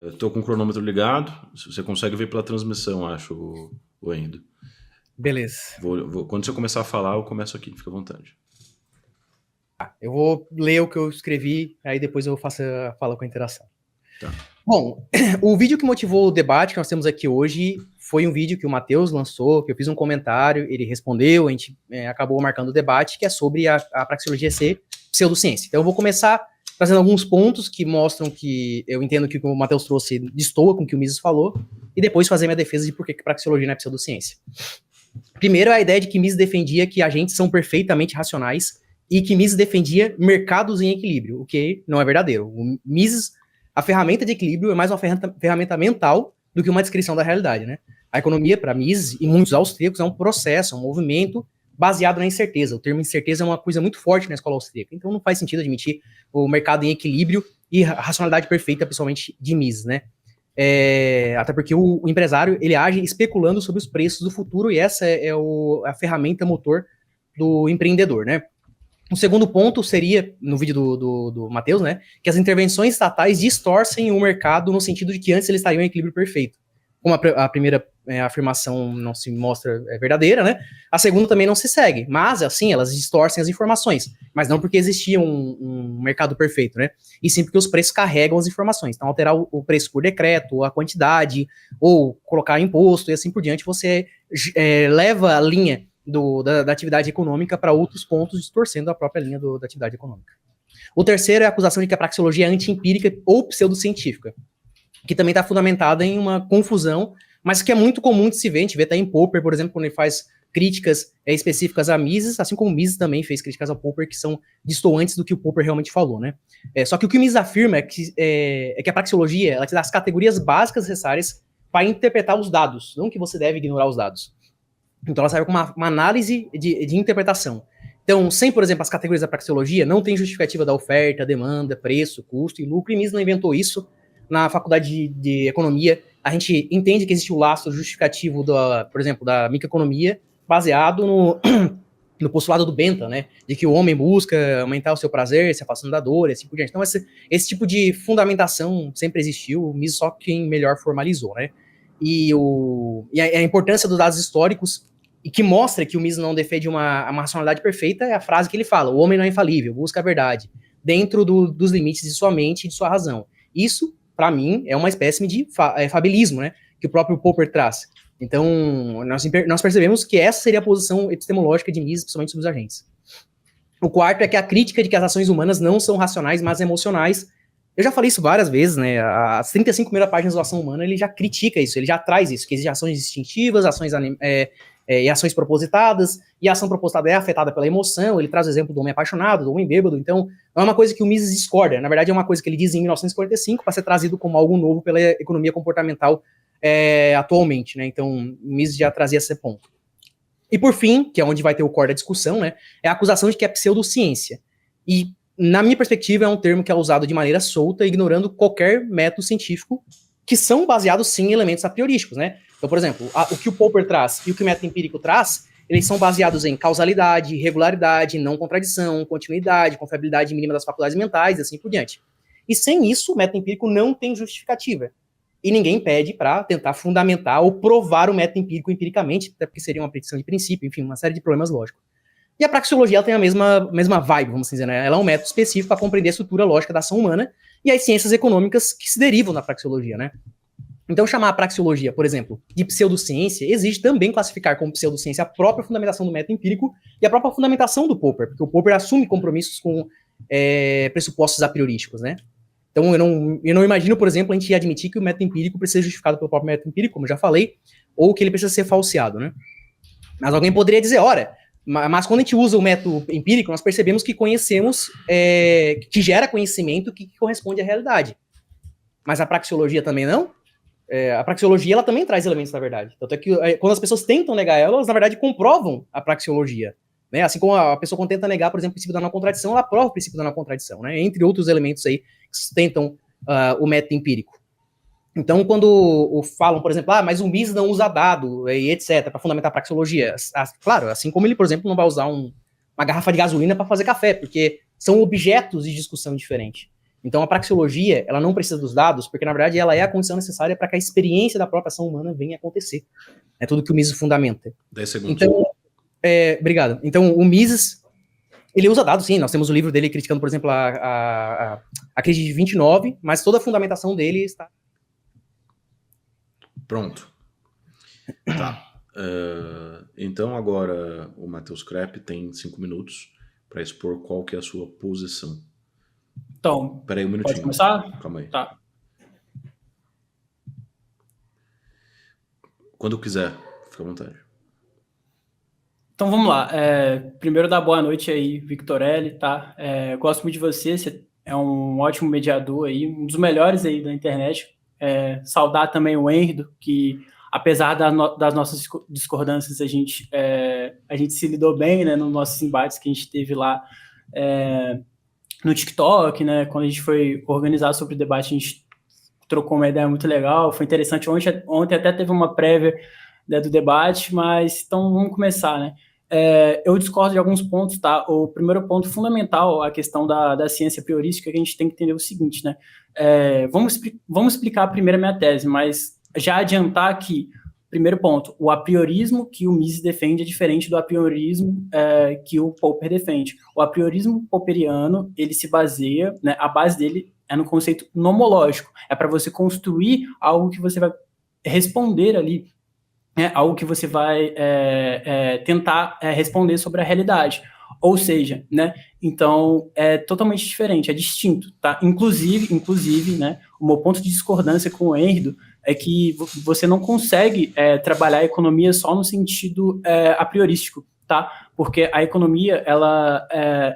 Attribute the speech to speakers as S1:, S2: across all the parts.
S1: Eu tô com o cronômetro ligado, você consegue ver pela transmissão, acho, o Endo.
S2: Beleza.
S1: Quando você começar a falar, eu começo aqui, fica à vontade.
S2: Eu vou ler o que eu escrevi, aí depois eu faço a fala com a interação.
S1: Tá.
S2: Bom, o vídeo que motivou o debate que nós temos aqui hoje foi um vídeo que o Matheus lançou, que eu fiz um comentário, ele respondeu, a gente acabou marcando o debate, que é sobre a praxeologia ser pseudociência. Então eu vou começar trazendo alguns pontos que mostram que eu entendo que o que o Matheus trouxe destoa com o que o Mises falou, e depois fazer minha defesa de por que praxeologia não é pseudociência. Primeiro, a ideia de que Mises defendia que agentes são perfeitamente racionais e que Mises defendia mercados em equilíbrio, o que não é verdadeiro. O Mises, a ferramenta de equilíbrio é mais uma ferramenta mental do que uma descrição da realidade, né? A economia, para Mises e muitos austríacos, é um processo, é um movimento baseado na incerteza. O termo incerteza é uma coisa muito forte na escola austríaca, então não faz sentido admitir o mercado em equilíbrio e a racionalidade perfeita, principalmente de Mises, né? Até porque o empresário ele age especulando sobre os preços do futuro e essa é a ferramenta motor do empreendedor, né? O segundo ponto seria, no vídeo do Matheus, né, que as intervenções estatais distorcem o mercado no sentido de que antes eles estariam em equilíbrio perfeito. Como a primeira afirmação não se mostra verdadeira, né? A segunda também não se segue, mas assim, elas distorcem as informações, mas não porque existia um mercado perfeito, né? E sim porque os preços carregam as informações. Então, alterar o preço por decreto, ou a quantidade, ou colocar imposto e assim por diante, você leva a linha da atividade econômica para outros pontos, distorcendo a própria linha da atividade econômica. O terceiro é a acusação de que a praxeologia é anti-empírica ou pseudocientífica, que também está fundamentada em uma confusão, mas que é muito comum de se ver. A gente vê até em Popper, por exemplo, quando ele faz críticas específicas a Mises, assim como Mises também fez críticas ao Popper, que são distantes do que o Popper realmente falou, né? Só que o que o Mises afirma é que a praxeologia ela te dá as categorias básicas necessárias para interpretar os dados, não que você deve ignorar os dados. Então ela serve como uma análise de interpretação. Então, sem, por exemplo, as categorias da praxeologia, não tem justificativa da oferta, demanda, preço, custo e lucro, e Mises não inventou isso. Na faculdade de economia, a gente entende que existe o laço justificativo, por exemplo, da microeconomia, baseado no postulado do Bentham, né, de que o homem busca aumentar o seu prazer, se afastando da dor, e assim por diante. Então, esse tipo de fundamentação sempre existiu, Mises só quem melhor formalizou, né. E a importância dos dados históricos e que mostra que o Mises não defende uma racionalidade perfeita é a frase que ele fala: o homem não é infalível, busca a verdade, dentro dos limites de sua mente e de sua razão. Isso, para mim, é uma espécie de fabilismo, né, que o próprio Popper traz. Então, nós percebemos que essa seria a posição epistemológica de Mises, principalmente sobre os agentes. O quarto é que a crítica de que as ações humanas não são racionais, mas emocionais. Eu já falei isso várias vezes, né? As 35 primeiras páginas da ação humana, ele já critica isso, ele já traz isso, que existem ações instintivas, e ações propositadas, e a ação propositada é afetada pela emoção. Ele traz o exemplo do homem apaixonado, do homem bêbado. Então, não é uma coisa que o Mises discorda. Na verdade, é uma coisa que ele diz em 1945 para ser trazido como algo novo pela economia comportamental atualmente, né? Então, o Mises já trazia esse ponto. E por fim, que é onde vai ter o core da discussão, né, é a acusação de que é pseudociência. E, na minha perspectiva, é um termo que é usado de maneira solta, ignorando qualquer método científico, que são baseados, sim, em elementos a priorísticos, né? Então, por exemplo, o que o Popper traz e o que o método empírico traz, eles são baseados em causalidade, regularidade, não contradição, continuidade, confiabilidade mínima das faculdades mentais, e assim por diante. E sem isso, o método empírico não tem justificativa. E ninguém pede para tentar fundamentar ou provar o método empírico empiricamente, até porque seria uma petição de princípio, enfim, uma série de problemas lógicos. E a praxeologia ela tem a mesma vibe, vamos dizer, né? Ela é um método específico para compreender a estrutura lógica da ação humana e as ciências econômicas que se derivam da praxeologia, né? Então, chamar a praxeologia, por exemplo, de pseudociência, exige também classificar como pseudociência a própria fundamentação do método empírico e a própria fundamentação do Popper, porque o Popper assume compromissos com pressupostos a priorísticos, né? Então, eu não imagino, por exemplo, a gente admitir que o método empírico precisa ser justificado pelo próprio método empírico, como eu já falei, ou que ele precisa ser falseado, né? Mas alguém poderia dizer, ora, mas quando a gente usa o método empírico, nós percebemos que conhecemos, que gera conhecimento que corresponde à realidade. Mas a praxeologia também não? A praxeologia, ela também traz elementos da verdade. Tanto é que quando as pessoas tentam negar ela, elas, na verdade, comprovam a praxeologia. Né? Assim como a pessoa, quando tenta negar, por exemplo, o princípio da não contradição, ela prova o princípio da não contradição, né? Entre outros elementos aí que sustentam o método empírico. Então, quando falam, por exemplo, mas o Mises não usa dado, e etc., para fundamentar a praxeologia, claro, assim como ele, por exemplo, não vai usar uma garrafa de gasolina para fazer café, porque são objetos de discussão diferentes. Então, a praxeologia, ela não precisa dos dados, porque, na verdade, ela é a condição necessária para que a experiência da própria ação humana venha a acontecer. É tudo que o Mises fundamenta.
S1: 10 segundos.
S2: Então, obrigado. Então, o Mises, ele usa dados, sim. Nós temos o livro dele criticando, por exemplo, a crise de 29, mas toda a fundamentação dele está...
S1: Pronto. Tá. Então, agora, o Matheus Krepp tem 5 minutos para expor qual que é a sua posição.
S3: Então,
S1: peraí, um minutinho.
S3: Pode começar?
S1: Calma aí.
S3: Tá.
S1: Quando quiser, fica à vontade.
S3: Então, vamos lá. Primeiro, dar boa noite aí, Victorelli, tá? Gosto muito de você é um ótimo mediador aí, um dos melhores aí da internet. Saudar também o Henrido, que apesar das nossas discordâncias, a gente se lidou bem, né, nos nossos embates que a gente teve lá no TikTok, né, quando a gente foi organizar sobre o debate, a gente trocou uma ideia muito legal, foi interessante. Ontem até teve uma prévia, né, do debate, mas então vamos começar, né? Eu discordo de alguns pontos, tá? O primeiro ponto fundamental, a questão da ciência priorística, que a gente tem que entender o seguinte, né? Vamos explicar primeiro a minha tese, mas já adiantar que, primeiro ponto, o apriorismo que o Mises defende é diferente do apriorismo que o Popper defende. O apriorismo popperiano, ele se baseia, né, a base dele é no conceito nomológico, é para você construir algo que você vai responder ali, algo que você vai tentar responder sobre a realidade. Ou seja, né, então é totalmente diferente, é distinto, tá? Inclusive, né, o meu ponto de discordância com o Henrido é que você não consegue trabalhar a economia só no sentido a priorístico, tá? Porque a economia, ela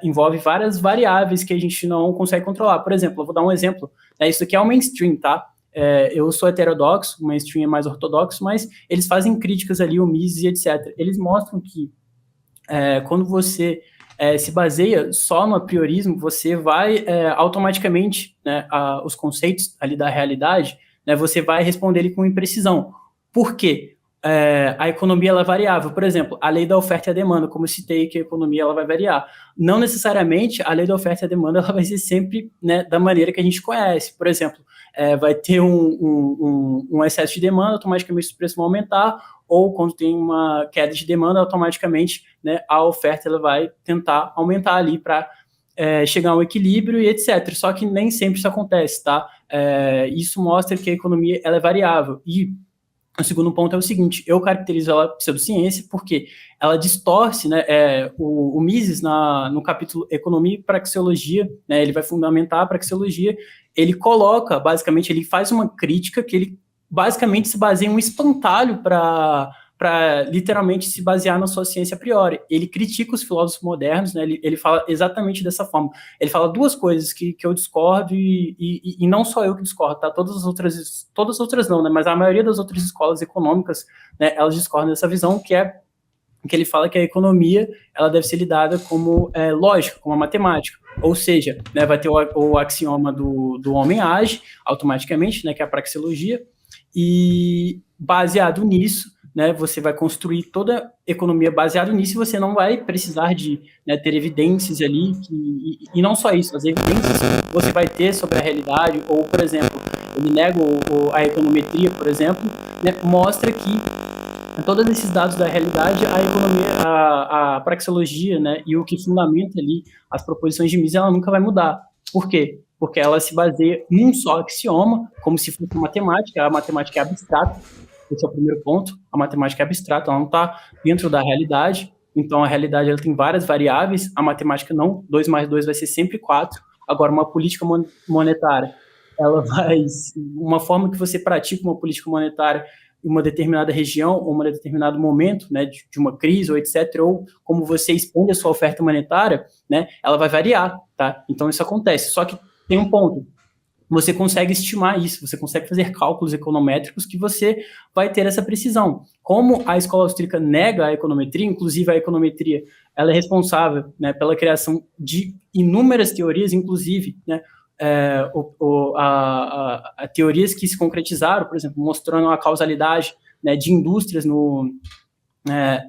S3: envolve várias variáveis que a gente não consegue controlar. Por exemplo, eu vou dar um exemplo, isso aqui é o mainstream, tá? Eu sou heterodoxo, o mainstream é mais ortodoxo, mas eles fazem críticas ali, o Mises e etc. Eles mostram que quando você se baseia só no apriorismo, você vai automaticamente, né, os conceitos ali da realidade, né, você vai responder ele com imprecisão. Por quê? A economia ela é variável. Por exemplo, a lei da oferta e a demanda, como eu citei que a economia ela vai variar. Não necessariamente a lei da oferta e a demanda ela vai ser sempre, né, da maneira que a gente conhece. Por exemplo, vai ter um excesso de demanda, automaticamente os preços vão aumentar, ou quando tem uma queda de demanda, automaticamente, né, a oferta ela vai tentar aumentar ali para chegar a um equilíbrio e etc. Só que nem sempre isso acontece, tá? Isso mostra que a economia ela é variável. E o segundo ponto é o seguinte, eu caracterizo ela pseudociência porque ela distorce, né, o Mises no capítulo Economia e Praxeologia, né, ele vai fundamentar a praxeologia, ele coloca, basicamente, ele faz uma crítica que ele basicamente se baseia em um espantalho para literalmente se basear na sua ciência a priori. Ele critica os filósofos modernos, né, ele fala exatamente dessa forma. Ele fala duas coisas que eu discordo e não só eu que discordo, tá? Todas as outras não, né, mas a maioria das outras escolas econômicas, né, elas discordam dessa visão, que ele fala que a economia ela deve ser lidada como lógica, como a matemática. Ou seja, né, vai ter o axioma do homem age automaticamente, né, que é a praxeologia, e baseado nisso, né, você vai construir toda a economia baseada nisso e você não vai precisar de, né, ter evidências ali, e não só isso, as evidências que você vai ter sobre a realidade, ou, por exemplo, ele nega a econometria, por exemplo, né, mostra que todos esses dados da realidade, a economia, a praxeologia, né, e o que fundamenta ali as proposições de Mises, ela nunca vai mudar. Por quê? Porque ela se baseia num só axioma, como se fosse matemática, a matemática é abstrata, esse é o primeiro ponto, a matemática é abstrata, ela não está dentro da realidade, então a realidade ela tem várias variáveis, a matemática não, 2 mais 2 vai ser sempre 4, agora uma política monetária, uma forma que você pratica uma política monetária em uma determinada região, ou um determinado momento, né, de uma crise, ou etc., ou como você expande a sua oferta monetária, né, ela vai variar, tá? Então isso acontece, só que tem um ponto, você consegue estimar isso, você consegue fazer cálculos econométricos que você vai ter essa precisão. Como a escola austríaca nega a econometria, inclusive a econometria, ela é responsável, né, pela criação de inúmeras teorias, inclusive, né, teorias que se concretizaram, por exemplo, mostrando a causalidade, né, de indústrias no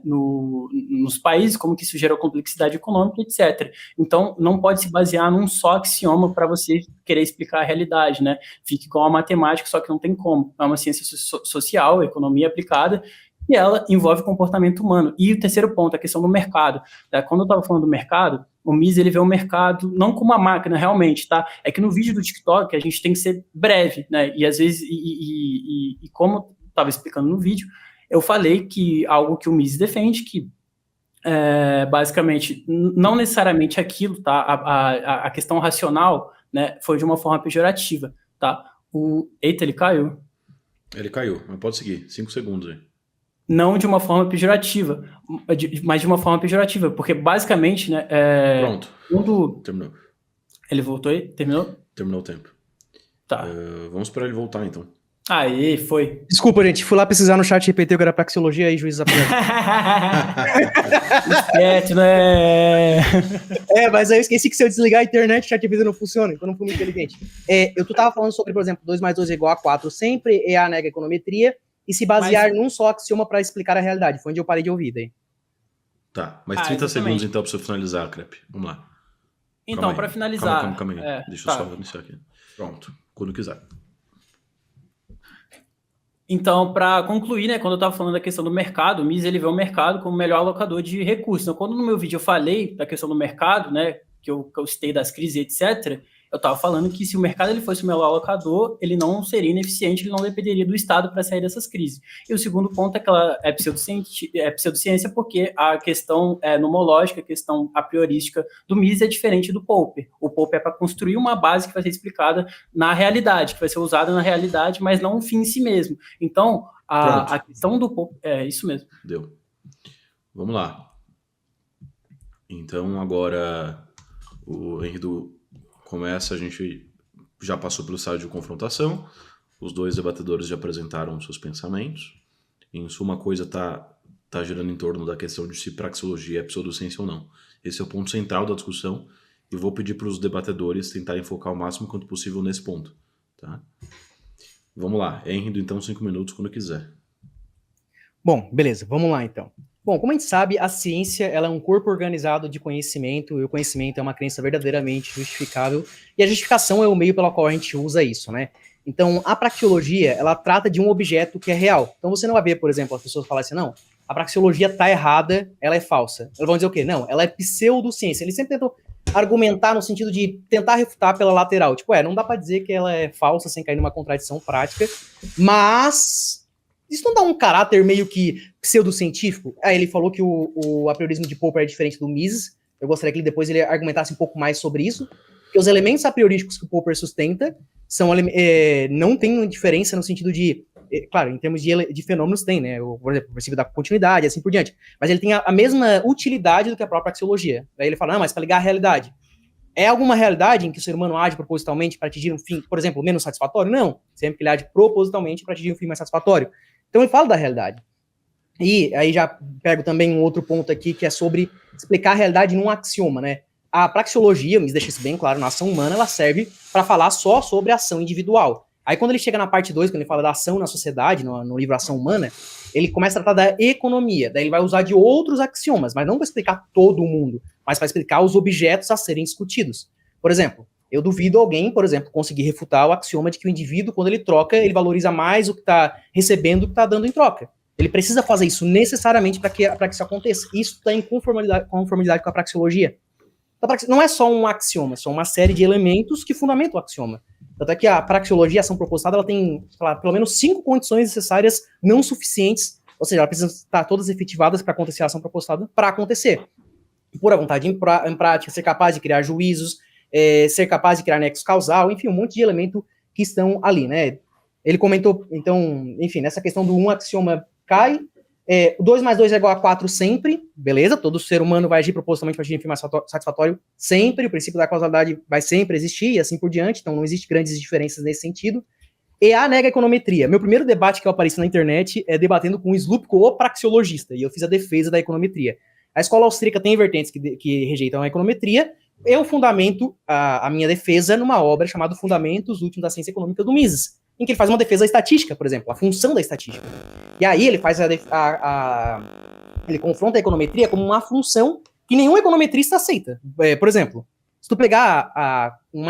S3: nos países, como que isso gerou complexidade econômica, etc. Então, não pode se basear num só axioma para você querer explicar a realidade, né? Fica igual a matemática, só que não tem como. É uma ciência social, economia aplicada, e ela envolve comportamento humano. E o terceiro ponto, a questão do mercado. Tá? Quando eu estava falando do mercado, o Mises, ele vê o mercado não como uma máquina, realmente, tá? É que no vídeo do TikTok, a gente tem que ser breve, né? E às vezes, como estava explicando no vídeo, eu falei que algo que o Mises defende, que basicamente, não necessariamente aquilo, tá? A questão racional, né, foi de uma forma pejorativa, tá? Eita, ele caiu.
S1: Ele caiu, mas pode seguir. 5 segundos aí.
S3: Não de uma forma pejorativa, mas de uma forma pejorativa, porque basicamente, né...
S1: Pronto, terminou.
S3: Ele voltou aí? Terminou?
S1: Terminou o tempo.
S3: Tá.
S1: Vamos esperar ele voltar, então.
S3: Aí, foi.
S2: Desculpa, gente, fui lá pesquisar no chat GPT o que era praxeologia e juízes apenados.
S3: Esquete, né?
S2: Mas aí eu esqueci que se eu desligar a internet, o chat GPT não funciona, então não fui muito inteligente. Tu tava falando sobre, por exemplo, 2 mais 2 é igual a 4 sempre, EA nega a econometria, e se basear num só axioma para explicar a realidade. Foi onde eu parei de ouvir daí.
S1: Tá, mais 30 segundos então pra você finalizar, Crepe. Vamos lá.
S3: Então, para finalizar...
S1: Calma aí. Deixa eu só iniciar aqui. Pronto, quando quiser.
S3: Então, para concluir, né, quando eu estava falando da questão do mercado, o Mises ele vê o mercado como o melhor alocador de recursos. Então, quando no meu vídeo eu falei da questão do mercado, né, que eu citei das crises, etc., eu estava falando que se o mercado ele fosse o melhor alocador, ele não seria ineficiente, ele não dependeria do Estado para sair dessas crises. E o segundo ponto é que ela é pseudociência porque a questão nomológica, a questão a priorística do Mises é diferente do Popper. O Popper é para construir uma base que vai ser explicada na realidade, que vai ser usada na realidade, mas não um fim em si mesmo. Então, a questão do Popper... É isso mesmo.
S1: Deu. Vamos lá. Então, agora o Henrique começa, a gente já passou pelo estágio de confrontação, os dois debatedores já apresentaram seus pensamentos, em suma a coisa tá girando em torno da questão de se praxeologia é pseudociência ou não. Esse é o ponto central da discussão e vou pedir para os debatedores tentarem focar o máximo quanto possível nesse ponto. Tá? Vamos lá, Henrique, então 5 minutos quando quiser.
S2: Bom, beleza, vamos lá então. Bom, como a gente sabe, a ciência ela é um corpo organizado de conhecimento, e o conhecimento é uma crença verdadeiramente justificável, e a justificação é o meio pelo qual a gente usa isso, né? Então, a praxeologia, ela trata de um objeto que é real. Então, você não vai ver, por exemplo, as pessoas falarem assim, não, a praxeologia tá errada, ela é falsa. Elas vão dizer o quê? Não, ela é pseudociência. Eles sempre tentam argumentar no sentido de tentar refutar pela lateral. Tipo, não dá pra dizer que ela é falsa sem cair numa contradição prática, mas... isso não dá um caráter meio que pseudocientífico? Ele falou que o apriorismo de Popper é diferente do Mises. Eu gostaria que depois ele argumentasse um pouco mais sobre isso. Porque os elementos apriorísticos que o Popper sustenta não tem diferença no sentido de... claro, em termos de fenômenos tem, né? Por exemplo, o princípio da continuidade, assim por diante. Mas ele tem a mesma utilidade do que a própria axiologia. Daí ele fala, não, mas para ligar a realidade. É alguma realidade em que o ser humano age propositalmente para atingir um fim, por exemplo, menos satisfatório? Não. Sempre que ele age propositalmente para atingir um fim mais satisfatório. Então ele fala da realidade. E aí já pego também um outro ponto aqui, que é sobre explicar a realidade num axioma, né? A praxeologia, me deixa isso bem claro, na ação humana, ela serve para falar só sobre a ação individual. Aí quando ele chega na parte 2, quando ele fala da ação na sociedade, no livro Ação Humana, ele começa a tratar da economia. Daí ele vai usar de outros axiomas, mas não para explicar todo o mundo, mas para explicar os objetos a serem discutidos. Por exemplo, eu duvido alguém, por exemplo, conseguir refutar o axioma de que o indivíduo, quando ele troca, ele valoriza mais o que está recebendo do que está dando em troca. Ele precisa fazer isso necessariamente para que isso aconteça. Isso está em conformidade com a praxeologia. Não é só um axioma, são uma série de elementos que fundamentam o axioma. Tanto é que a praxeologia, a ação propositada, ela tem, pelo menos 5 condições necessárias não suficientes, ou seja, ela precisa estar todas efetivadas para acontecer a ação propositada, para acontecer. Pura vontade em prática, ser capaz de criar juízos, ser capaz de criar nexo causal, enfim, um monte de elemento que estão ali, né? Ele comentou, então, enfim, nessa questão do um axioma cai, 2 mais 2 é igual a 4 sempre, beleza? Todo ser humano vai agir propositalmente para atingir um fim mais satisfatório sempre, o princípio da causalidade vai sempre existir e assim por diante, então não existe grandes diferenças nesse sentido. E a nega econometria. Meu primeiro debate que eu apareci na internet é debatendo com o Slupko, o praxeologista, e eu fiz a defesa da econometria. A escola austríaca tem vertentes que rejeitam a econometria. Eu fundamento a minha defesa numa obra chamada Fundamentos Últimos da Ciência Econômica do Mises, em que ele faz uma defesa estatística, por exemplo, a função da estatística. E aí ele faz Ele confronta a econometria como uma função que nenhum econometrista aceita. Por exemplo, se tu pegar um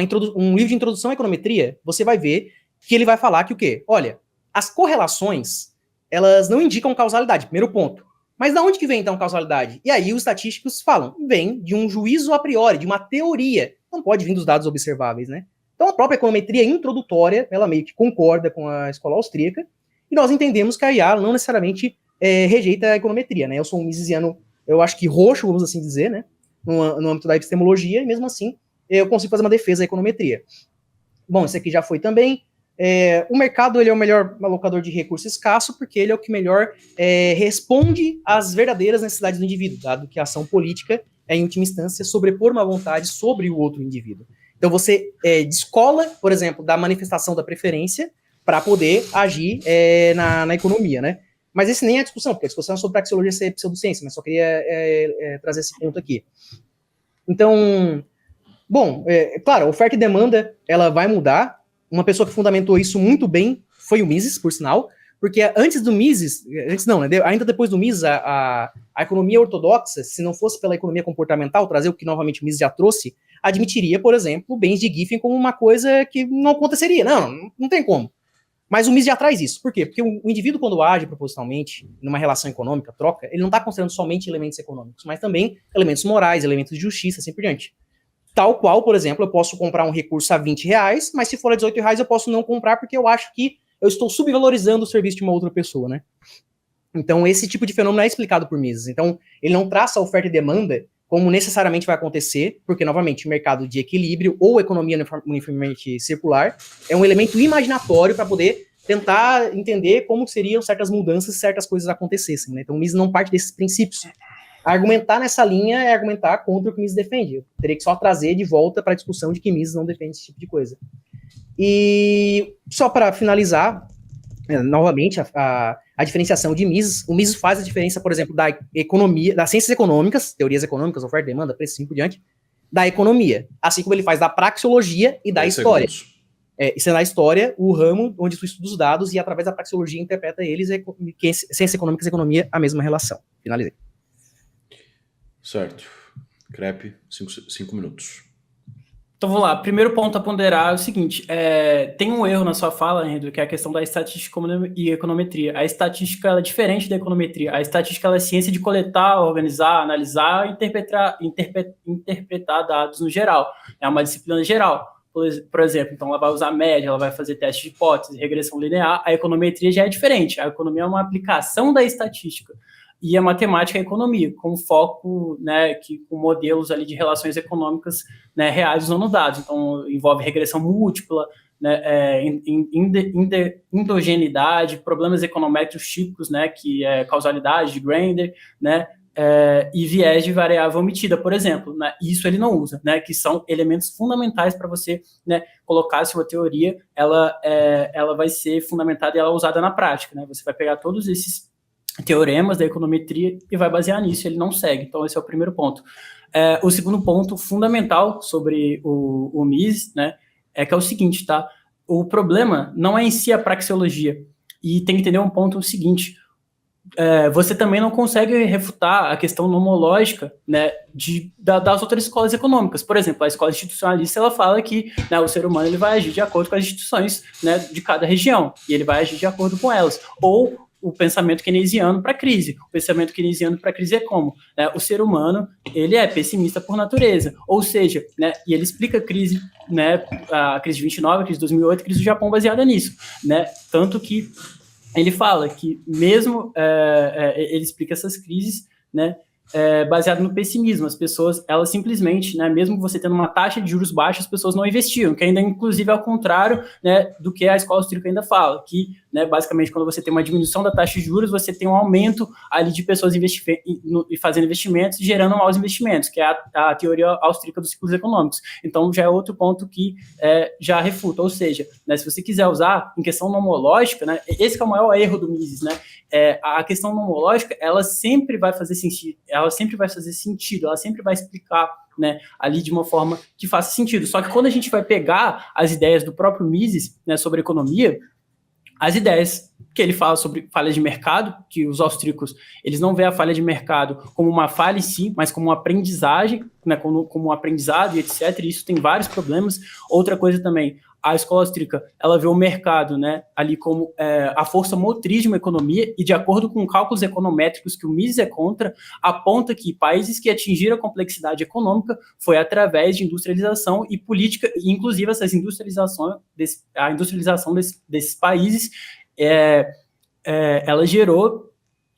S2: livro de introdução à econometria, você vai ver que ele vai falar que o quê? Olha, as correlações, elas não indicam causalidade, primeiro ponto. Mas de onde que vem, então, causalidade? E aí os estatísticos falam, vem de um juízo a priori, de uma teoria. Não pode vir dos dados observáveis, né? Então a própria econometria introdutória, ela meio que concorda com a escola austríaca, e nós entendemos que a IA não necessariamente rejeita a econometria, né? Eu sou um misesiano, eu acho que roxo, vamos assim dizer, né? No âmbito da epistemologia, e mesmo assim eu consigo fazer uma defesa da econometria. Bom, esse aqui já foi também. O mercado ele é o melhor alocador de recurso escasso, porque ele é o que melhor responde às verdadeiras necessidades do indivíduo, dado que a ação política é, em última instância, sobrepor uma vontade sobre o outro indivíduo. Então você descola, por exemplo, da manifestação da preferência para poder agir na economia, né? Mas esse nem é a discussão, porque a discussão é sobre praxeologia ser pseudociência, mas só queria trazer esse ponto aqui. Então, bom, claro, oferta e demanda, ela vai mudar. Uma pessoa que fundamentou isso muito bem foi o Mises, por sinal, porque antes do Mises, ainda depois do Mises, a economia ortodoxa, se não fosse pela economia comportamental, trazer o que novamente o Mises já trouxe, admitiria, por exemplo, bens de Giffen como uma coisa que não aconteceria. Não tem como. Mas o Mises já traz isso. Por quê? Porque o indivíduo, quando age propositalmente, numa relação econômica, troca, ele não está considerando somente elementos econômicos, mas também elementos morais, elementos de justiça, assim por diante. Tal qual, por exemplo, eu posso comprar um recurso a R$20, mas se for a R$18 eu posso não comprar porque eu acho que eu estou subvalorizando o serviço de uma outra pessoa, né? Então, esse tipo de fenômeno é explicado por Mises. Então, ele não traça a oferta e demanda como necessariamente vai acontecer, porque, novamente, o mercado de equilíbrio ou economia uniformemente circular é um elemento imaginatório para poder tentar entender como seriam certas mudanças se certas coisas acontecessem, né? Então, o Mises não parte desses princípios. Argumentar nessa linha é argumentar contra o que Mises defende. Eu teria que só trazer de volta para a discussão de que Mises não defende esse tipo de coisa. E só para finalizar, novamente, a diferenciação de Mises. O Mises faz a diferença, por exemplo, da economia, das ciências econômicas, teorias econômicas, oferta, demanda, preço, assim por diante, da economia. Assim como ele faz da praxeologia e da história. Isso é na história, o ramo onde tu estuda os dados e através da praxeologia interpreta eles, que ciências econômicas e economia, a mesma relação. Finalizei.
S1: Certo. Crepe, 5 minutos.
S3: Então vamos lá, primeiro ponto a ponderar é o seguinte, tem um erro na sua fala, Andrew, que é a questão da estatística e econometria. A estatística é diferente da econometria. A estatística é a ciência de coletar, organizar, analisar e interpretar dados no geral. É uma disciplina geral. Por exemplo, então ela vai usar média, ela vai fazer teste de hipótese, regressão linear. A econometria já é diferente. A economia é uma aplicação da estatística. E a matemática é a economia, com foco, né, com modelos ali de relações econômicas, né, reais usando dados. Então, envolve regressão múltipla, né, endogeneidade, problemas econométricos típicos, né, que é causalidade de Grander, né, e viés de variável omitida, por exemplo. Né, isso ele não usa, né, que são elementos fundamentais para você, né, colocar se uma teoria ela vai ser fundamentada e ela é usada na prática. Né, você vai pegar todos esses teoremas da econometria e vai basear nisso, ele não segue. Então, esse é o primeiro ponto. O segundo ponto fundamental sobre o Mises, né, que é o seguinte, tá? O problema não é em si a praxeologia. E tem que entender um ponto seguinte, você também não consegue refutar a questão nomológica, né, das outras escolas econômicas. Por exemplo, a escola institucionalista, ela fala que, né, o ser humano ele vai agir de acordo com as instituições, né, de cada região, e ele vai agir de acordo com elas. Ou o pensamento keynesiano para a crise. O pensamento keynesiano para a crise é como? O ser humano, ele é pessimista por natureza. Ou seja, né, e ele explica a crise, né, a crise de 29, a crise de 2008, a crise do Japão baseada nisso. Né? Tanto que ele fala que mesmo, ele explica essas crises, né, baseado no pessimismo. As pessoas, elas simplesmente, né, mesmo você tendo uma taxa de juros baixa, as pessoas não investiam, que ainda, inclusive, é ao contrário, né, do que a escola austríaca ainda fala, que, né, basicamente, quando você tem uma diminuição da taxa de juros, você tem um aumento ali de pessoas e fazendo investimentos, gerando maus investimentos, que é a teoria austríaca dos ciclos econômicos. Então, já é outro ponto que já refuta, ou seja, né, se você quiser usar em questão nomológica, né, esse que é o maior erro do Mises, né, a questão nomológica, ela sempre vai fazer sentido, ela sempre vai explicar, né, ali de uma forma que faça sentido. Só que quando a gente vai pegar as ideias do próprio Mises, né, sobre economia, as ideias que ele fala sobre falhas de mercado, que os austríacos, eles não veem a falha de mercado como uma falha em si, mas como uma aprendizagem, né, como um aprendizado e etc. E isso tem vários problemas. Outra coisa também, a escola austríaca, ela vê o mercado, né, ali como a força motriz de uma economia, e de acordo com cálculos econométricos que o Mises é contra, aponta que países que atingiram a complexidade econômica foi através de industrialização e política, e inclusive essa industrialização, a industrialização desses países, ela gerou,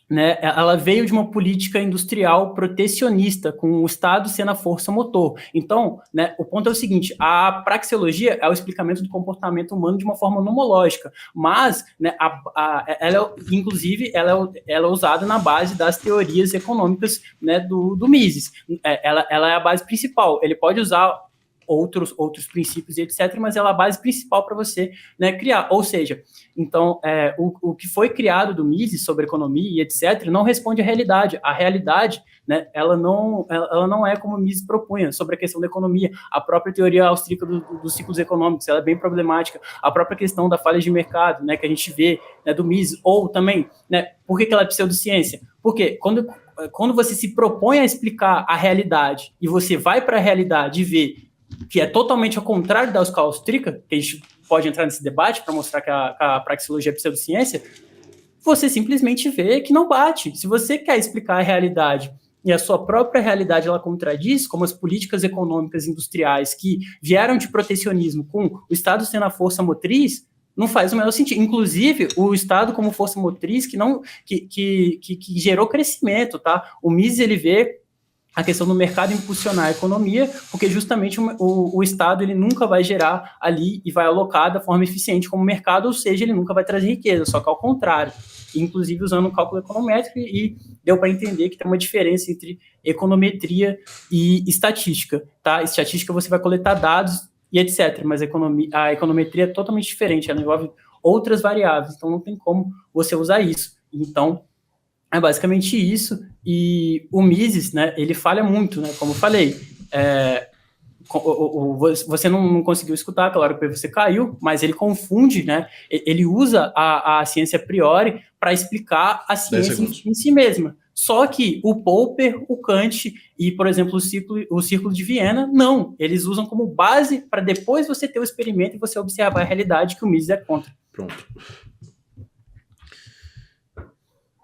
S3: né, ela veio de uma política industrial protecionista, com o Estado sendo a força motor. Então, né, o ponto é o seguinte, a praxeologia é o explicamento do comportamento humano de uma forma nomológica, mas, né, inclusive, ela é usada na base das teorias econômicas, né, do Mises. Ela é a base principal. Ele pode usar outros princípios e etc., mas ela é a base principal para você, né, criar. Ou seja, então, o que foi criado do Mises sobre economia e etc. não responde à realidade. A realidade, né, ela não é como o Mises propunha sobre a questão da economia. A própria teoria austríaca dos ciclos econômicos, ela é bem problemática. A própria questão da falha de mercado, né, que a gente vê, né, do Mises, ou também, né, por que ela é pseudociência? Porque quando você se propõe a explicar a realidade e você vai para a realidade e vê que é totalmente ao contrário da escola austríaca, que a gente pode entrar nesse debate para mostrar que a praxeologia é pseudociência, você simplesmente vê que não bate. Se você quer explicar a realidade e a sua própria realidade ela contradiz, como as políticas econômicas industriais que vieram de protecionismo com o Estado sendo a força motriz, não faz o menor sentido. Inclusive, o Estado como força motriz que gerou crescimento, tá? O Mises, ele vê a questão do mercado impulsionar a economia, porque justamente o Estado ele nunca vai gerar ali e vai alocar da forma eficiente como mercado, ou seja, ele nunca vai trazer riqueza, só que ao contrário, inclusive usando um cálculo econométrico, e deu para entender que tem uma diferença entre econometria e estatística, tá? Estatística você vai coletar dados e etc, mas a econometria é totalmente diferente, ela envolve outras variáveis, então não tem como você usar isso. Então, é basicamente isso, e o Mises, né, ele falha muito, né, como eu falei, você não conseguiu escutar, claro que você caiu, mas ele confunde, né, ele usa a ciência a priori para explicar a ciência em si mesma, só que o Popper, o Kant e, por exemplo, o Círculo de Viena, não, eles usam como base para depois você ter o experimento e você observar a realidade que o Mises é contra.
S1: Pronto.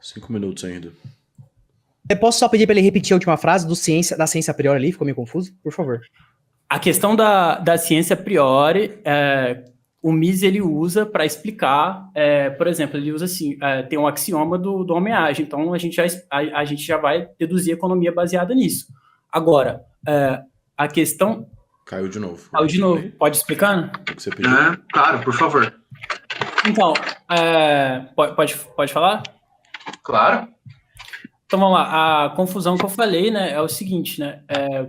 S1: 5 minutos ainda.
S2: Eu posso só pedir para ele repetir a última frase da ciência a priori ali? Ficou meio confuso? Por favor.
S3: A questão da ciência a priori, o Mises ele usa para explicar, por exemplo, ele usa assim, tem um axioma do homem-age, então a gente já vai deduzir economia baseada nisso. Agora, a questão...
S1: Caiu de novo.
S3: Caiu de novo. Pode explicar, né?
S1: O que você pediu?
S4: Claro, por favor.
S3: Então, pode falar?
S4: Claro.
S3: Então vamos lá, a confusão que eu falei, né, é o seguinte, né,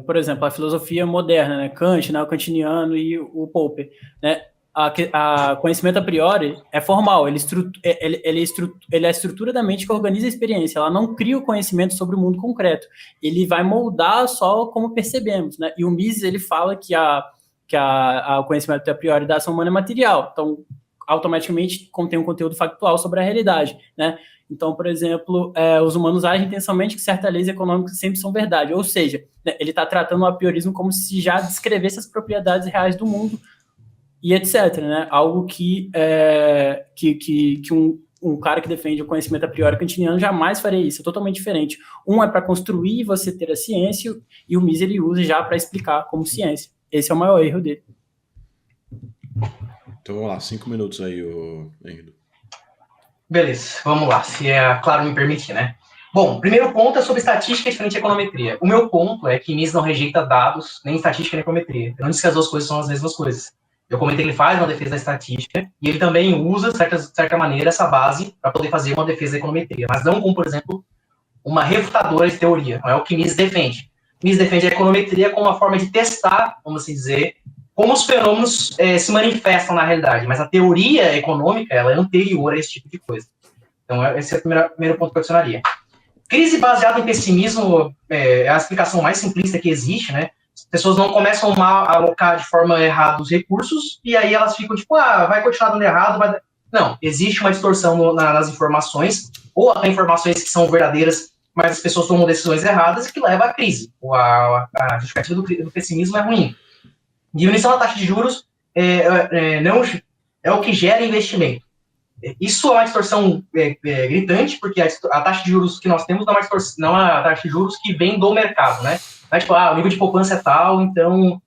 S3: por exemplo, a filosofia moderna, né, Kant, né, o kantiano e o Popper, né, a conhecimento a priori é formal, ele é a estrutura da mente que organiza a experiência, ela não cria o conhecimento sobre o mundo concreto, ele vai moldar só como percebemos, né, e o Mises, ele fala que o conhecimento a priori da ação humana é material, então automaticamente contém um conteúdo factual sobre a realidade, né. Então, por exemplo, os humanos agem intensamente que certas leis econômicas sempre são verdade. Ou seja, né, ele está tratando o apriorismo como se já descrevesse as propriedades reais do mundo e etc. Né? Algo que um cara que defende o conhecimento a priori kantiano jamais faria isso. É totalmente diferente. Um é para construir e você ter a ciência, e o Mises ele usa já para explicar como ciência. Esse é o maior erro dele.
S1: Então vamos lá, 5 minutos aí, Henrique.
S4: Beleza, vamos lá, se claro me permitir, né? Bom, o primeiro ponto é sobre estatística diferente de econometria. O meu ponto é que Mises não rejeita dados, nem estatística nem econometria. Eu não disse que as duas coisas são as mesmas coisas. Eu comentei que ele faz uma defesa da estatística e ele também usa, de certa maneira, essa base para poder fazer uma defesa da econometria, mas não como, por exemplo, uma refutadora de teoria. Não é o que Mises defende. Mises defende a econometria como uma forma de testar, vamos assim dizer, como os fenômenos se manifestam na realidade, mas a teoria econômica ela é anterior a esse tipo de coisa. Então, esse é o primeiro ponto que eu adicionaria. Crise baseada em pessimismo é a explicação mais simplista que existe, né? As pessoas não começam a alocar de forma errada os recursos, e aí elas ficam tipo, vai continuar dando errado, Não, existe uma distorção nas informações, ou até informações que são verdadeiras, mas as pessoas tomam decisões erradas que leva à crise. A justificativa do pessimismo é ruim. Diminuição da taxa de juros não é o que gera investimento. Isso é uma distorção gritante, porque a taxa de juros que nós temos não é a taxa de juros que vem do mercado, né? Mas, tipo, o nível de poupança é tal, então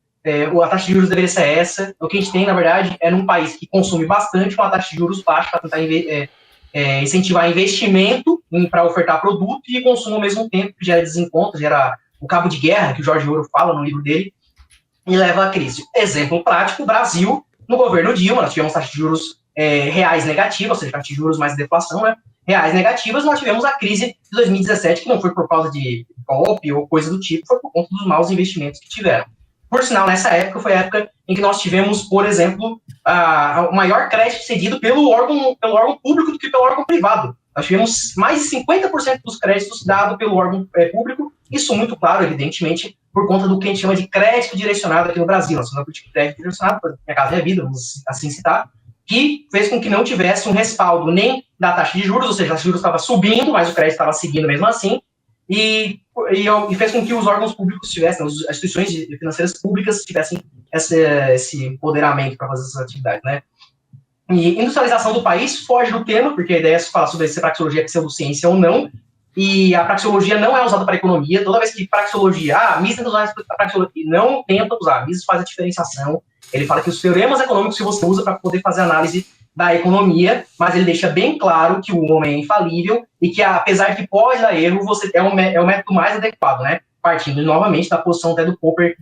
S4: a taxa de juros deveria ser essa. O que a gente tem, na verdade, é num país que consome bastante uma taxa de juros baixa para tentar incentivar investimento para ofertar produto e consumo ao mesmo tempo, que gera desencontro, gera o cabo de guerra, que o Jorge Ouro fala no livro dele, e leva à crise. Exemplo prático, Brasil, no governo Dilma, nós tivemos taxa de juros reais negativas, ou seja, taxa de juros mais deflação, né? Reais negativas, nós tivemos a crise de 2017, que não foi por causa de golpe ou coisa do tipo, foi por conta dos maus investimentos que tiveram. Por sinal, nessa época, foi a época em que nós tivemos, por exemplo, o maior crédito cedido pelo órgão público do que pelo órgão privado. Nós tivemos mais de 50% dos créditos dados pelo órgão público, isso muito claro, evidentemente, por conta do que a gente chama de crédito direcionado aqui no Brasil. Nós temos uma política de crédito direcionado, Minha Casa Minha Vida, vamos assim citar, que fez com que não tivesse um respaldo nem da taxa de juros, ou seja, a taxa de juros estava subindo, mas o crédito estava seguindo mesmo assim, e fez com que os órgãos públicos tivessem, as instituições financeiras públicas tivessem esse empoderamento para fazer essas atividades, né? E industrialização do país foge do tema, porque a ideia é falar sobre se a praxeologia é pseudociência ou não, e a praxeologia não é usada para economia. Toda vez que praxeologia, Mises tenta usar a praxeologia, não tenta usar, Mises faz a diferenciação, ele fala que os teoremas econômicos que você usa para poder fazer análise da economia, mas ele deixa bem claro que o homem é infalível e que, apesar que pode dar erro, é o método mais adequado, né? Partindo novamente da posição até do Popper,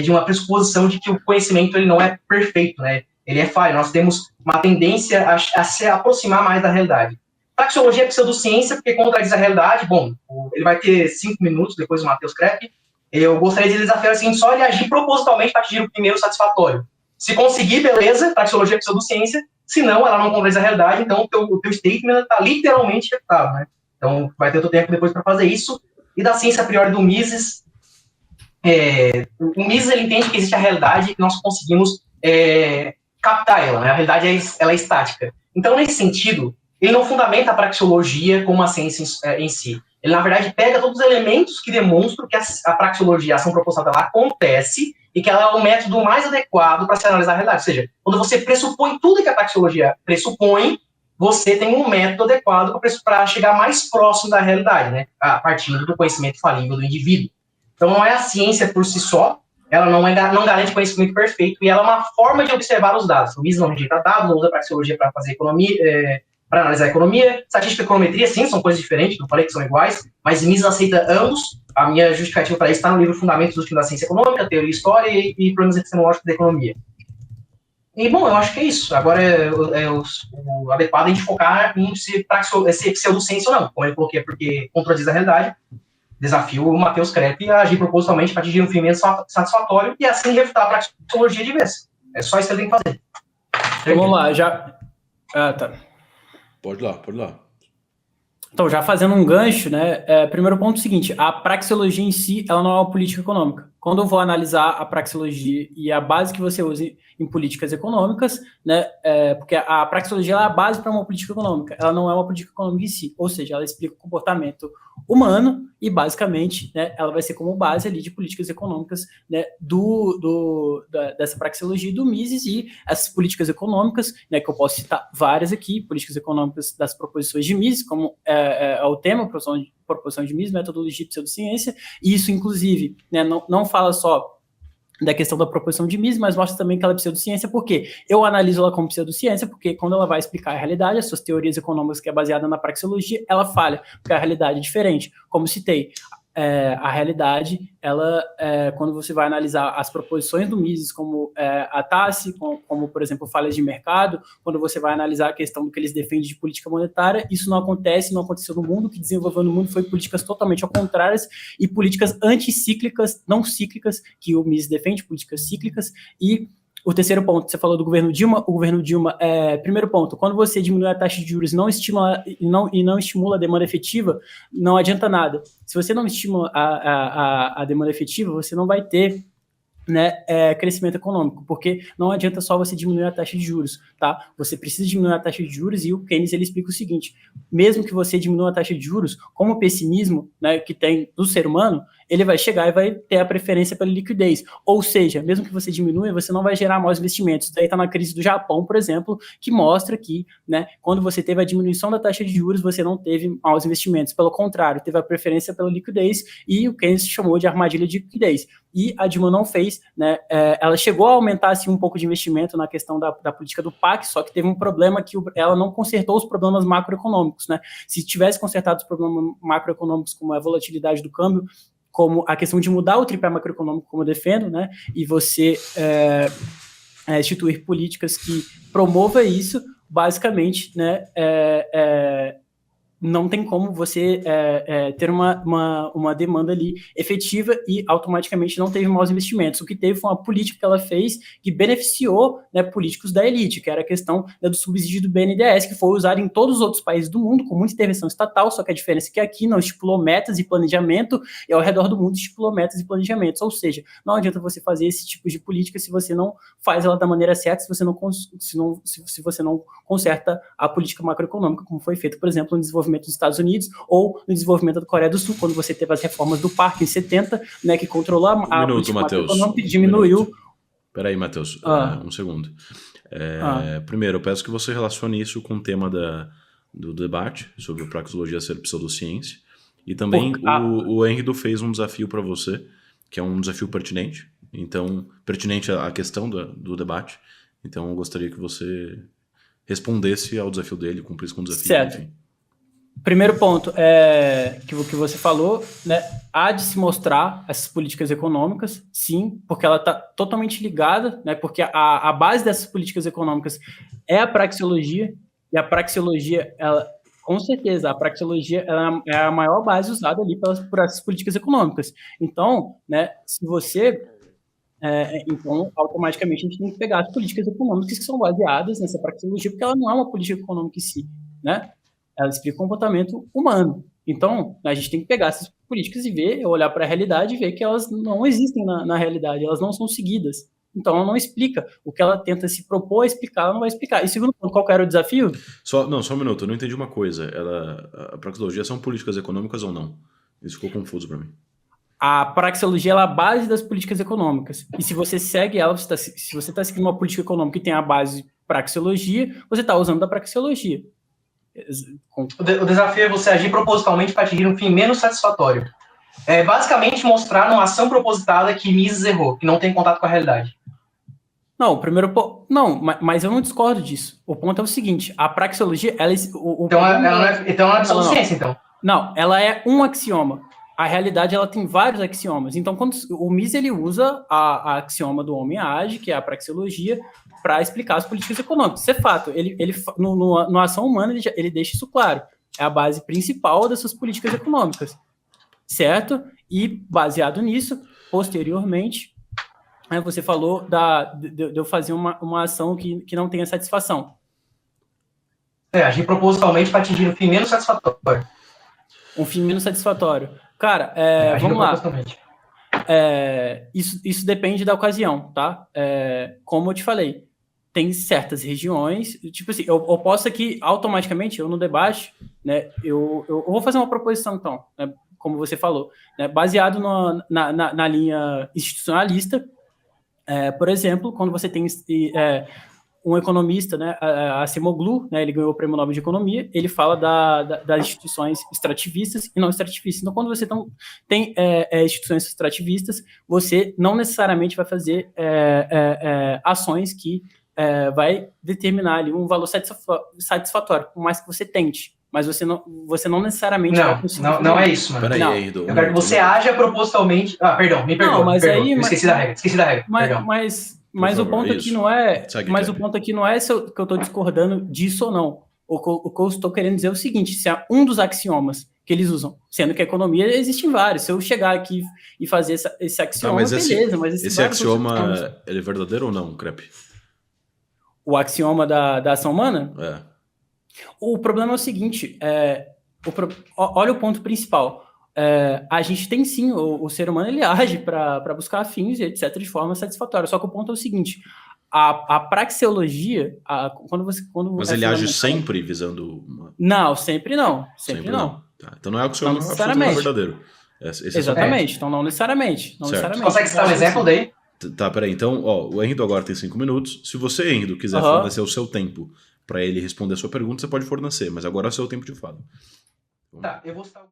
S4: de uma pressuposição de que o conhecimento ele não é perfeito, né? Ele é falho. Nós temos uma tendência a se aproximar mais da realidade. Praxeologia é pseudociência, porque contradiz a realidade. Bom, ele vai ter 5 minutos, depois o Matheus Krepp. Eu gostaria de desafiar o seguinte, só ele agir propositalmente para atingir o primeiro satisfatório. Se conseguir, beleza, praxeologia é pseudociência. Se não, ela não contradiz a realidade, então o teu statement está literalmente refutado, né? Então, vai ter outro tempo depois para fazer isso. E da ciência a priori do Mises, o Mises ele entende que existe a realidade e nós conseguimos captar ela, né? A realidade ela é estática. Então, nesse sentido, ele não fundamenta a praxeologia como uma ciência em si. Ele, na verdade, pega todos os elementos que demonstram que a praxeologia, a ação proposital dela acontece e que ela é o método mais adequado para se analisar a realidade. Ou seja, quando você pressupõe tudo que a praxeologia pressupõe, você tem um método adequado para chegar mais próximo da realidade, né? A partir do conhecimento falível do indivíduo. Então, não é a ciência por si só, ela não garante conhecimento perfeito, e ela é uma forma de observar os dados. O Mises não rejeita dados, não usa a praxeologia para fazer economia, para analisar a economia. Estatística e econometria, sim, são coisas diferentes, não falei que são iguais, mas Mises aceita ambos. A minha justificativa para isso está no livro Fundamentos do Estudo da Ciência Econômica, Teoria e História e Problemas Epistemológicos da Economia. E, bom, eu acho que é isso. Agora o adequado é a gente focar em se pseudociência ou não. Como ele coloquei, porque contradiz a realidade. Desafio o Matheus Krepp a agir propositalmente para atingir um fim satisfatório e assim refutar a praxeologia de vez. É só isso que ele tem que fazer.
S3: Então, vamos lá, já... tá.
S1: Pode ir lá.
S3: Então, já fazendo um gancho, né? Primeiro ponto é o seguinte, a praxeologia em si, ela não é uma política econômica. Quando eu vou analisar a praxeologia e a base que você usa em políticas econômicas, né? Porque a praxeologia é a base para uma política econômica, ela não é uma política econômica em si, ou seja, ela explica o comportamento humano e, basicamente, né, ela vai ser como base ali de políticas econômicas, né, dessa praxeologia do Mises e essas políticas econômicas, né, que eu posso citar várias aqui, políticas econômicas das proposições de Mises, como é o tema, proposição de Mises, metodologia e pseudociência, e isso, inclusive, né, não fala só da questão da proposição de Mises, mas mostra também que ela é pseudociência, porque eu analiso ela como pseudociência, porque quando ela vai explicar a realidade, as suas teorias econômicas que é baseada na praxeologia, ela falha, porque a realidade é diferente. Como citei, a realidade, ela, quando você vai analisar as proposições do Mises, como a Tassi, como, por exemplo, falhas de mercado, quando você vai analisar a questão do que eles defendem de política monetária, isso não aconteceu no mundo, o que desenvolveu no mundo foi políticas totalmente ao contrário e políticas anticíclicas, não cíclicas, que o Mises defende, políticas cíclicas, e o terceiro ponto, você falou do governo Dilma, o governo Dilma, primeiro ponto, quando você diminui a taxa de juros e não estimula a demanda efetiva, não adianta nada. Se você não estimula a demanda efetiva, você não vai ter né, crescimento econômico, porque não adianta só você diminuir a taxa de juros, tá? Você precisa diminuir a taxa de juros e o Keynes, ele explica o seguinte, mesmo que você diminua a taxa de juros, como o pessimismo, né, que tem do ser humano, ele vai chegar e vai ter a preferência pela liquidez, ou seja, mesmo que você diminua, você não vai gerar maus investimentos. Daí está na crise do Japão, por exemplo, que mostra que, né, quando você teve a diminuição da taxa de juros, você não teve maus investimentos, pelo contrário, teve a preferência pela liquidez e o Keynes chamou de armadilha de liquidez. E a Dilma não fez, né? Ela chegou a aumentar assim, um pouco de investimento na questão da política do PAC, só que teve um problema que ela não consertou os problemas macroeconômicos, né? Se tivesse consertado os problemas macroeconômicos, como a volatilidade do câmbio, como a questão de mudar o tripé macroeconômico, como eu defendo, né? E você instituir políticas que promova isso, basicamente, né? Não tem como você ter uma demanda ali efetiva e automaticamente não teve maus investimentos. O que teve foi uma política que ela fez que beneficiou, né, políticos da elite, que era a questão, né, do subsídio do BNDES, que foi usado em todos os outros países do mundo com muita intervenção estatal, só que a diferença é que aqui não estipulou metas e planejamento e ao redor do mundo estipulou metas e planejamentos. Ou seja, não adianta você fazer esse tipo de política se você não faz ela da maneira certa, se você não conserta a política macroeconômica, como foi feito, por exemplo, no desenvolvimento dos Estados Unidos ou no desenvolvimento da Coreia do Sul, quando você teve as reformas do PARC em 70, né, que controlou a política macroeconômica e diminuiu...
S1: Peraí, Matheus, um segundo. Primeiro, eu peço que você relacione isso com o tema do debate sobre a praxeologia ser pseudociência, e também o Henrido fez um desafio para você, que é um desafio pertinente, então, pertinente à questão do debate, então eu gostaria que você respondesse ao desafio dele, cumprisse com o desafio.
S3: Certo.
S1: Enfim.
S3: Primeiro ponto que você falou, né, há de se mostrar essas políticas econômicas, sim, porque ela está totalmente ligada, né, porque a base dessas políticas econômicas é a praxeologia, e a praxeologia, ela, com certeza, a praxeologia ela é a maior base usada ali por essas políticas econômicas. Então, né, se você... então, automaticamente, a gente tem que pegar as políticas econômicas que são baseadas nessa praxeologia, porque ela não é uma política econômica em si, né? Ela explica o comportamento humano. Então, a gente tem que pegar essas políticas e ver, olhar para a realidade e ver que elas não existem na realidade, elas não são seguidas. Então, ela não explica. O que ela tenta se propor a explicar, ela não vai explicar. E segundo ponto, qual que era o desafio?
S1: Só um minuto, eu não entendi uma coisa. A praxeologia são políticas econômicas ou não? Isso ficou confuso para mim.
S3: A praxeologia é a base das políticas econômicas. E se você segue ela, se você está seguindo uma política econômica que tem a base de praxeologia, você está usando da praxeologia.
S4: O desafio é você agir propositalmente para atingir um fim menos satisfatório. É basicamente mostrar numa ação propositada que Mises errou, que não tem contato com a realidade.
S3: Não, não, mas eu não discordo disso. O ponto é o seguinte, a praxeologia,
S4: então ela é pseudociência, então.
S3: Não, ela é um axioma. A realidade, ela tem vários axiomas. Então, quando o Mises, ele usa a axioma do homem age, que é a praxeologia, para explicar as políticas econômicas. Isso é fato. No ação humana, ele deixa isso claro. É a base principal dessas políticas econômicas. Certo? E, baseado nisso, posteriormente, você falou de eu fazer uma ação que não tenha satisfação.
S4: Agir propositalmente para atingir um fim menos satisfatório.
S3: Um fim menos satisfatório. Cara, vamos lá. Isso depende da ocasião, tá? Como eu te falei, tem certas regiões, tipo assim, eu posso aqui automaticamente, eu no debate, né, eu vou fazer uma proposição, então, né, como você falou, né, baseado na linha institucionalista, por exemplo, quando você tem um economista, né, Acemoglu, né, ele ganhou o Prêmio Nobel de Economia, ele fala das instituições extrativistas e não extrativistas. Então, quando você tem instituições extrativistas, você não necessariamente vai fazer ações que vai determinar ali um valor satisfatório, por mais que você tente. Mas você não necessariamente vai conseguir.
S4: Não é isso, mano.
S1: Peraí,
S4: eu quero que você haja propositalmente. Perdão, me perdoa. Eu esqueci da regra.
S3: Mas o ponto aqui não é. Mas o ponto aqui não é se que eu estou discordando disso ou não. O que eu estou querendo dizer é o seguinte: se é um dos axiomas que eles usam, sendo que a economia existem vários. Se eu chegar aqui e fazer esse axioma, beleza. Mas
S1: esse axioma ele é verdadeiro ou não, Crepe?
S3: O axioma da ação humana?
S1: É.
S3: O problema é o seguinte: olha o ponto principal. a gente tem sim, o ser humano ele age para buscar fins e etc. de forma satisfatória. Só que o ponto é o seguinte: a praxeologia,
S1: Mas ele age sempre visando uma...
S3: Não, sempre não. Sempre não.
S1: Tá. Então não é o que o senhor
S3: Não
S1: não é
S3: necessariamente.
S1: verdadeiro. Esse
S3: Exatamente, então não necessariamente. Não
S1: Certo.
S3: necessariamente.
S4: Consegue citar um exemplo daí?
S1: Tá, peraí. Então, ó, o Henrido agora tem 5 minutos. Se você, Henrido, quiser
S3: Aham.
S1: fornecer o seu tempo para ele responder a sua pergunta, você pode fornecer, mas agora é o seu tempo de fala.
S4: Tá, eu vou citar.